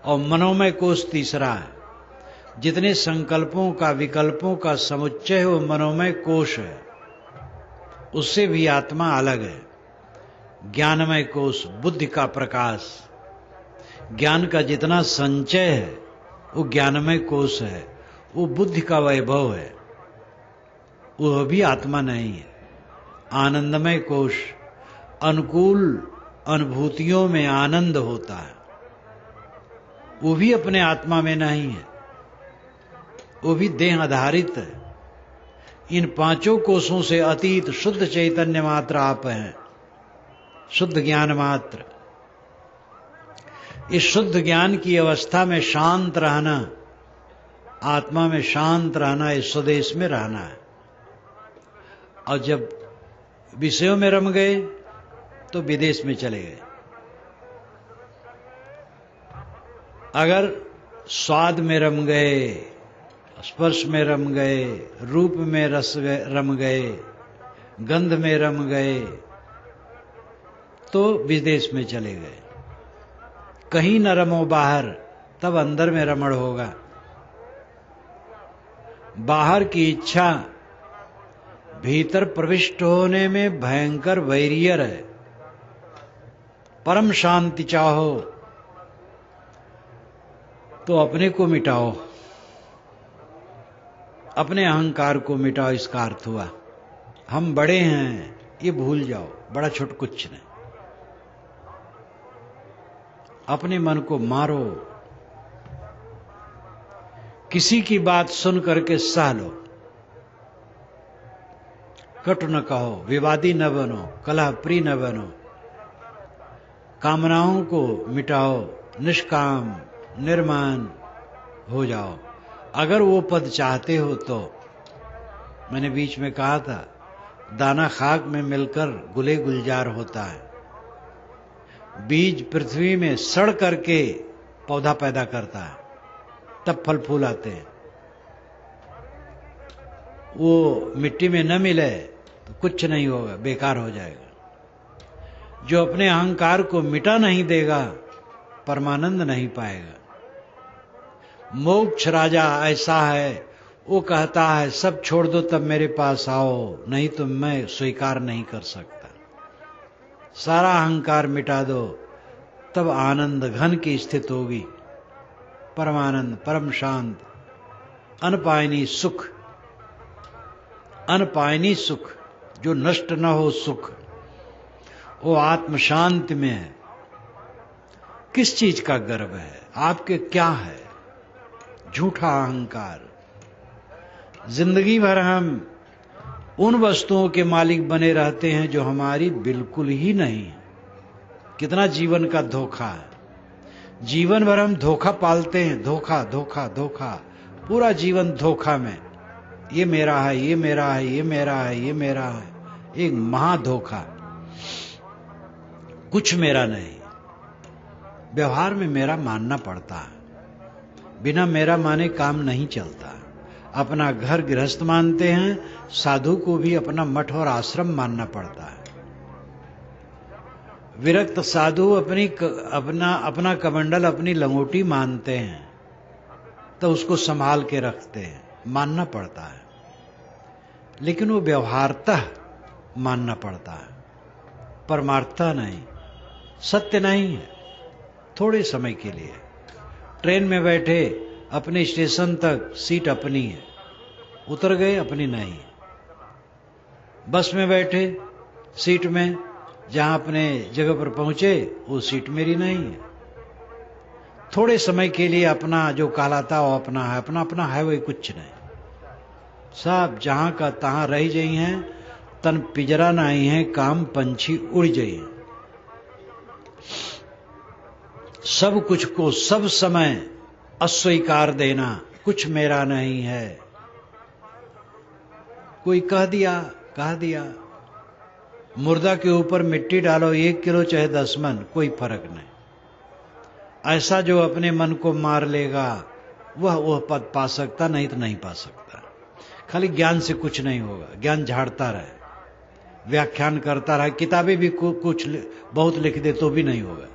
Speaker 1: और मनोमय कोश तीसरा है। जितने संकल्पों का, विकल्पों का समुच्चय है वो मनोमय कोश है, उससे भी आत्मा अलग है। ज्ञानमय कोश, बुद्धि का प्रकाश, ज्ञान का जितना संचय है वो ज्ञानमय कोश है, वो बुद्धि का वैभव है, वो भी आत्मा नहीं है। आनंदमय कोश, अनुकूल अनुभूतियों में आनंद होता है, वो भी अपने आत्मा में नहीं है, वो भी देह आधारित है। इन पांचों कोशों से अतीत शुद्ध चैतन्य मात्र आप हैं, शुद्ध ज्ञान मात्र। इस शुद्ध ज्ञान की अवस्था में शांत रहना, आत्मा में शांत रहना, इस स्वदेश में रहना है। और जब विषयों में रम गए तो विदेश में चले गए। अगर स्वाद में रम गए, स्पर्श में रम गए, रूप में रम गए, गंध में रम गए, तो विदेश में चले गए। कहीं न रमो बाहर, तब अंदर में रमण होगा। बाहर की इच्छा भीतर प्रविष्ट होने में भयंकर बैरियर है। परम शांति चाहो तो अपने को मिटाओ, अपने अहंकार को मिटाओ। इसका अर्थ हुआ हम बड़े हैं ये भूल जाओ, बड़ा छोट कुछ नहीं। अपने मन को मारो, किसी की बात सुन करके सह लो, कटु न कहो, विवादी न बनो, कलह प्रिय न बनो, कामनाओं को मिटाओ, निष्काम निर्माण हो जाओ। अगर वो पद चाहते हो तो मैंने बीच में कहा था, दाना खाक में मिलकर गुले गुलजार होता है। बीज पृथ्वी में सड़ करके पौधा पैदा करता है, तब फल फूल आते हैं। वो मिट्टी में न मिले तो कुछ नहीं होगा, बेकार हो जाएगा। जो अपने अहंकार को मिटा नहीं देगा परमानंद नहीं पाएगा। मोक्ष राजा ऐसा है, वो कहता है सब छोड़ दो तब मेरे पास आओ, नहीं तो मैं स्वीकार नहीं कर सकता। सारा अहंकार मिटा दो, तब आनंद घन की स्थिति होगी। परमानंद, परम शांत, अनपायनी सुख, अनपायनी सुख, जो नष्ट न हो सुख, वो आत्म शांति में है। किस चीज का गर्व है? आपके क्या है? झूठा अहंकार। जिंदगी भर हम उन वस्तुओं के मालिक बने रहते हैं जो हमारी बिल्कुल ही नहीं है। कितना जीवन का धोखा है। जीवन भर हम धोखा पालते हैं, धोखा धोखा धोखा, पूरा जीवन धोखा में। ये मेरा है, ये मेरा है, ये मेरा है, ये मेरा है, एक महाधोखा। कुछ मेरा नहीं। व्यवहार में मेरा मानना पड़ता है, बिना मेरा माने काम नहीं चलता। अपना घर गृहस्थ मानते हैं, साधु को भी अपना मठ और आश्रम मानना पड़ता है। विरक्त साधु अपना कमंडल, अपनी लंगोटी मानते हैं, तो उसको संभाल के रखते हैं, मानना पड़ता है। लेकिन वो व्यवहारतः मानना पड़ता है, परमार्थतः नहीं, सत्य नहीं है। थोड़े समय के लिए ट्रेन में बैठे, अपने स्टेशन तक सीट अपनी है, उतर गए अपनी नहीं है। बस में बैठे, सीट में जहां अपने जगह पर पहुंचे वो सीट मेरी नहीं है। थोड़े समय के लिए अपना जो कहलाता वो अपना है, अपना अपना है वही कुछ नहीं। सब जहां का तहां रह जाई हैं, तन पिजरा नहीं है, काम पंछी उड़ जाई। सब कुछ को सब समय अस्वीकार देना, कुछ मेरा नहीं है। कोई कह दिया, मुर्दा के ऊपर मिट्टी डालो 1 किलो चाहे 10 मन, कोई फर्क नहीं। ऐसा जो अपने मन को मार लेगा वह पद पा सकता, नहीं तो नहीं पा सकता। खाली ज्ञान से कुछ नहीं होगा। ज्ञान झाड़ता रहे, व्याख्यान करता रहे, किताबें भी कुछ बहुत लिख दे तो भी नहीं होगा।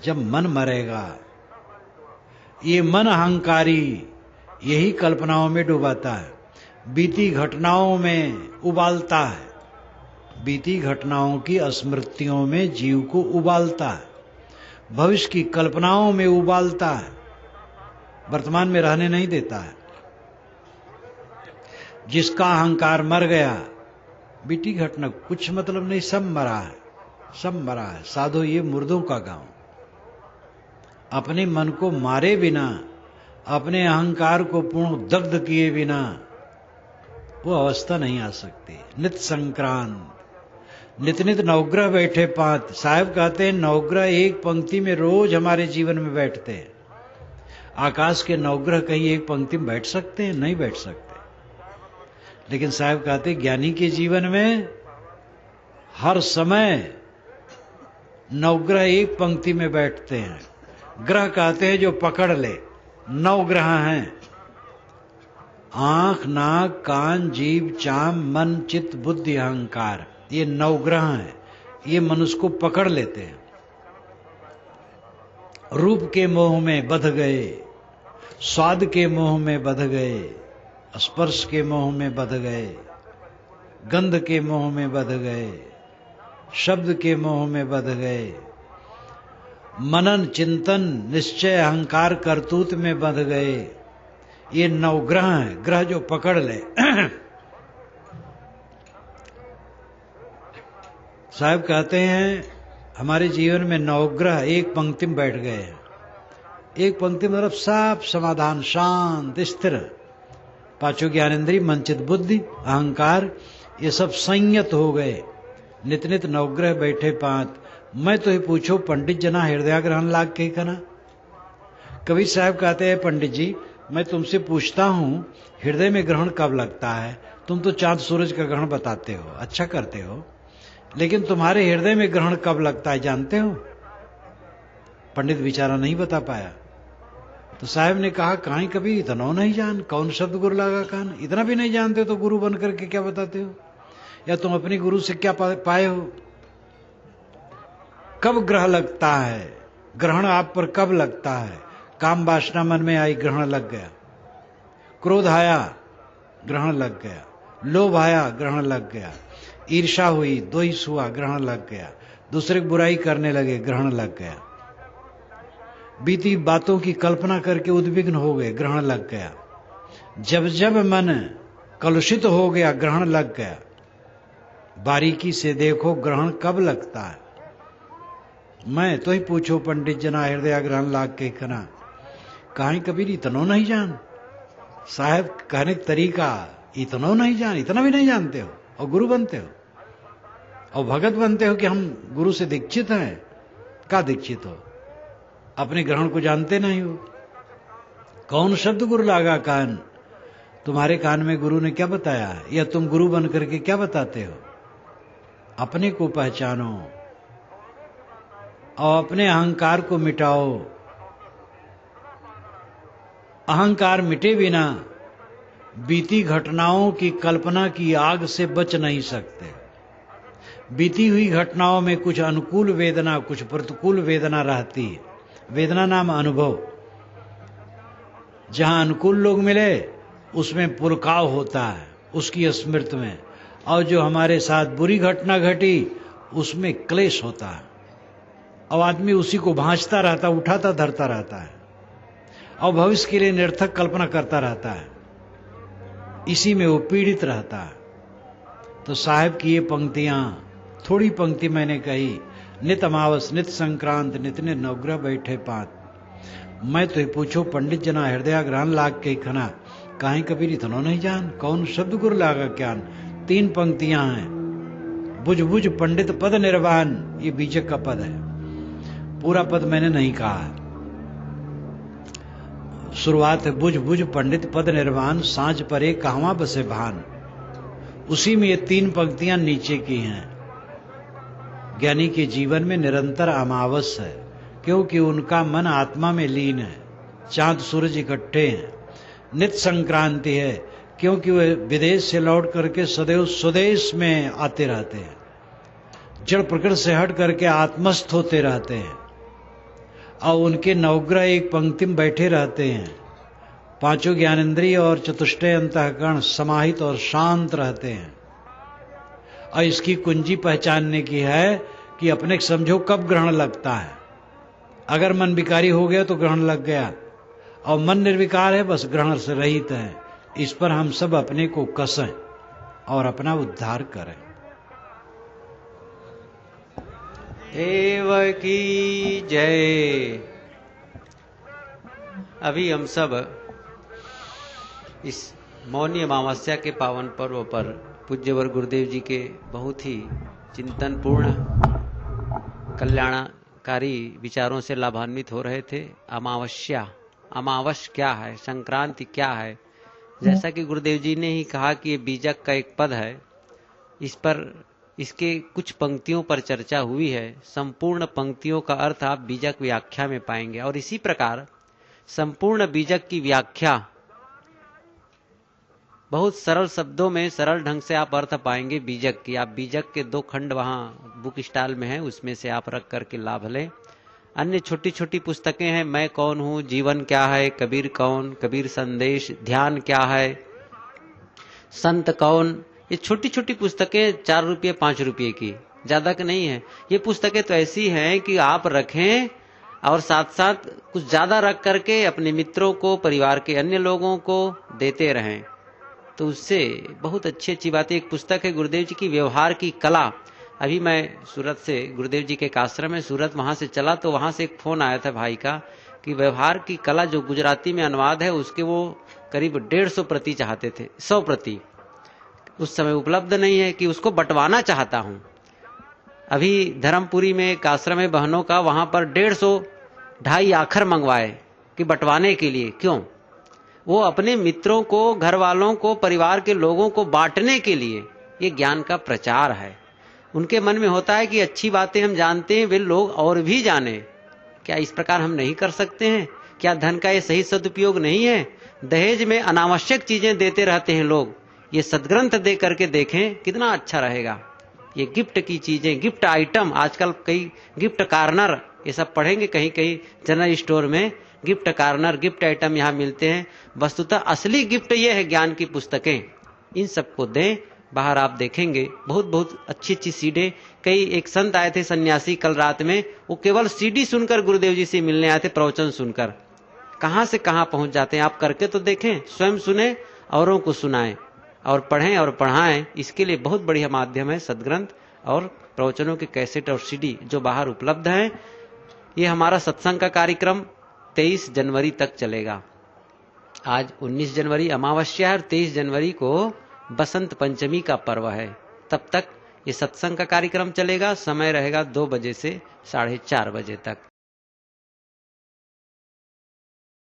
Speaker 1: जब मन मरेगा, ये मन अहंकारी यही कल्पनाओं में डुबाता है, बीती घटनाओं में उबालता है, बीती घटनाओं की स्मृतियों में जीव को उबालता है, भविष्य की कल्पनाओं में उबालता है। वर्तमान में रहने नहीं देता है। जिसका अहंकार मर गया, बीटी घटना कुछ मतलब नहीं, सब मरा है, सब मरा है। साधो ये मुर्दों का गांव। अपने मन को मारे बिना, अपने अहंकार को पूर्ण दग्ध किए बिना वो अवस्था नहीं आ सकती। नित संक्रांत, नित नित नवग्रह बैठे पांच। साहब कहते हैं नवग्रह एक पंक्ति में रोज हमारे जीवन में बैठते हैं। आकाश के नवग्रह कहीं एक पंक्ति में बैठ सकते हैं? नहीं बैठ सकते। लेकिन साहब कहते ज्ञानी के जीवन में हर समय नवग्रह एक पंक्ति में बैठते हैं। ग्रह कहते हैं जो पकड़ ले। 9 ग्रह हैं, आंख, नाक, कान, जीभ, चाम, मन, चित्त, बुद्धि, अहंकार। ये 9 ग्रह हैं। ये मनुष्य को पकड़ लेते हैं। रूप के मोह में बंध गए, स्वाद के मोह में बंध गए, स्पर्श के मोह में बंध गए, गंध के मोह में बंध गए, शब्द के मोह में बंध गए, मनन, चिंतन, निश्चय, अहंकार, करतूत में बंध गए। ये 9 ग्रह हैं, ग्रह जो पकड़ ले। साहब कहते हैं हमारे जीवन में 9 ग्रह एक पंक्ति में बैठ गए हैं। एक पंक्ति मतलब सब समाधान, शांत, स्थिर। पांचों ज्ञानेंद्रिय, मन, चित्त, बुद्धि, अहंकार, ये सब संयत हो गए। नित नित 9 ग्रह बैठे पांच। मैं तो ही पूछो पंडित जना हृदय ग्रहण लाग के कना। कबीर साहब कहते हैं पंडित जी मैं तुमसे पूछता हूं हृदय में ग्रहण कब लगता है? तुम तो चांद सूरज का ग्रहण बताते हो, अच्छा करते हो, लेकिन तुम्हारे हृदय में ग्रहण कब लगता है जानते हो? पंडित बेचारा नहीं बता पाया। तो साहब ने कहा काहे कभी इतना नहीं जान, कौन शब्द गुरु लगा कान? इतना भी नहीं जानते तो गुरु बन करके क्या बताते हो? या तुम अपने गुरु से क्या पाए हो? कब ग्रह लगता है? ग्रहण आप पर कब लगता है? काम वासना मन में आई, ग्रहण लग गया। क्रोध आया, ग्रहण लग गया। लोभ आया, ग्रहण लग गया। ईर्ष्या हुई, द्वेष हुआ, ग्रहण लग गया। दूसरे की बुराई करने लगे, ग्रहण लग गया। बीती बातों की कल्पना करके उद्विग्न हो गए, ग्रहण लग गया। जब जब मन कलुषित हो गया, ग्रहण लग गया। बारीकी से देखो ग्रहण कब लगता है। मैं तो ही पूछो पंडित जना हृदय ग्रहण लाग के कना। कहीं कबीर इतना नहीं जान। साहब कहने का तरीका इतना नहीं जान, इतना भी नहीं जानते हो और गुरु बनते हो और भगत बनते हो कि हम गुरु से दीक्षित हैं। क्या दीक्षित हो? अपने ग्रहण को जानते नहीं हो। कौन शब्द गुरु लागा कान? तुम्हारे कान में गुरु ने क्या बताया? या तुम गुरु बन करके क्या बताते हो? अपने को पहचानो और अपने अहंकार को मिटाओ। अहंकार मिटे बिना बीती घटनाओं की कल्पना की आग से बच नहीं सकते। बीती हुई घटनाओं में कुछ अनुकूल वेदना, कुछ प्रतिकूल वेदना रहती है। वेदना नाम अनुभव। जहां अनुकूल लोग मिले उसमें पुलकाव होता है उसकी स्मृति में, और जो हमारे साथ बुरी घटना घटी उसमें क्लेश होता है और आदमी उसी को भांजता रहता, उठाता धरता रहता है और भविष्य के लिए निरर्थक कल्पना करता रहता है। इसी में वो पीड़ित रहता है। तो साहब की ये पंक्तियां, थोड़ी पंक्ति मैंने कही, नित अमावस, नित संक्रांत, नित नित नवग्रह बैठे पांच। मैं तो पूछो पंडित जना हृदय ग्रहण लाग के खना। काहे कबीर इतना नहीं जान, कौन शब्द गुरु लागा ज्ञान। 3 पंक्तियां हैं। बुझ बुझ पंडित पद निर्वाण, ये बीजक का पद है। पूरा पद मैंने नहीं कहा। शुरुआत है बुझ बुझ पंडित पद निर्वाण, सांझ परे कहवा बसे भान। उसी में ये 3 पंक्तियां नीचे की हैं। ज्ञानी के जीवन में निरंतर अमावस है क्योंकि उनका मन आत्मा में लीन है। चांद सूरज इकट्ठे हैं। नित संक्रांति है क्योंकि वे विदेश से लौट करके सदैव स्वदेश में आते रहते हैं। जड़ प्रकृति से हट करके आत्मस्थ होते रहते हैं और उनके नवग्रह एक पंक्ति में बैठे रहते हैं। 5 ज्ञानेंद्रिय और चतुष्टय अंतःकरण समाहित और शांत रहते हैं। और इसकी कुंजी पहचानने की है कि अपने समझो कब ग्रहण लगता है। अगर मन विकारी हो गया तो ग्रहण लग गया, और मन निर्विकार है, बस ग्रहण से रहित है। इस पर हम सब अपने को कसें और अपना उद्धार करें।
Speaker 2: देव की जय। अभी हम सब इस मौनी अमावस्या के पावन पर्व पर पूज्यवर गुरुदेव जी के बहुत ही चिंतनपूर्ण कल्याणकारी विचारों से लाभान्वित हो रहे थे। अमावस्या, अमावस क्या है, संक्रांति क्या है, जैसा कि गुरुदेव जी ने ही कहा कि ये बीजक का एक पद है, इस पर इसके कुछ पंक्तियों पर चर्चा हुई है। संपूर्ण पंक्तियों का अर्थ आप बीजक व्याख्या में पाएंगे और इसी प्रकार संपूर्ण बीजक की व्याख्या बहुत सरल शब्दों में सरल ढंग से आप अर्थ पाएंगे बीजक की। आप बीजक के 2 खंड वहां बुक स्टॉल में हैं, उसमें से आप रख करके लाभ लें। अन्य छोटी छोटी पुस्तकें हैं, मैं कौन हूं, जीवन क्या है, कबीर कौन, कबीर संदेश, ध्यान क्या है, संत कौन, ये छोटी छोटी पुस्तकें 4 रुपये 5 रुपये की, ज्यादा की नहीं है। ये पुस्तकें तो ऐसी हैं कि आप रखें और साथ साथ कुछ ज्यादा रख करके अपने मित्रों को, परिवार के अन्य लोगों को देते रहें, तो उससे बहुत अच्छी अच्छी बातें। एक पुस्तक है गुरुदेव जी की व्यवहार की कला। अभी मैं सूरत से, गुरुदेव जी के एक आश्रम है सूरत, वहां से चला तो वहां से एक फोन आया था भाई का कि व्यवहार की कला जो गुजराती में अनुवाद है उसके वो करीब 150 प्रति चाहते थे, 100 प्रति उस समय उपलब्ध नहीं है, कि उसको बंटवाना चाहता हूं। अभी धर्मपुरी में एक आश्रम है बहनों का, वहां पर 150 ढाई आखर मंगवाए कि बंटवाने के लिए। क्यों? वो अपने मित्रों को, घर वालों को, परिवार के लोगों को बांटने के लिए। ये ज्ञान का प्रचार है। उनके मन में होता है कि अच्छी बातें हम जानते हैं, वे लोग और भी जाने। क्या इस प्रकार हम नहीं कर सकते हैं? क्या धन का ये सही सदुपयोग नहीं है? दहेज में अनावश्यक चीजें देते रहते हैं लोग, ये सदग्रंथ दे करके देखें कितना अच्छा रहेगा। ये गिफ्ट की चीजें, गिफ्ट आइटम, आजकल कई गिफ्ट कार्नर, ये सब पढ़ेंगे कहीं कहीं जनरल स्टोर में, गिफ्ट कार्नर, गिफ्ट आइटम यहाँ मिलते हैं। वस्तुतः असली गिफ्ट ये है ज्ञान की पुस्तकें, इन सबको दें। बाहर आप देखेंगे बहुत बहुत अच्छी अच्छी सीडें। कई एक संत आए थे सन्यासी कल रात में, वो केवल सीडी सुनकर गुरुदेव जी से मिलने आए थे, प्रवचन सुनकर। कहां से कहां पहुंच जाते हैं, आप करके तो देखें, स्वयं सुने, औरों को सुनाएं और पढ़ें और पढ़ाएं। इसके लिए बहुत बढ़िया माध्यम है सदग्रंथ और प्रवचनों के कैसेट और सीडी जो बाहर उपलब्ध है। ये हमारा सत्संग का कार्यक्रम 23 जनवरी तक चलेगा। आज 19 जनवरी अमावस्या है और 23 जनवरी को बसंत पंचमी का पर्व है। तब तक ये सत्संग का कार्यक्रम चलेगा। समय रहेगा 2 बजे से 4:30 बजे तक।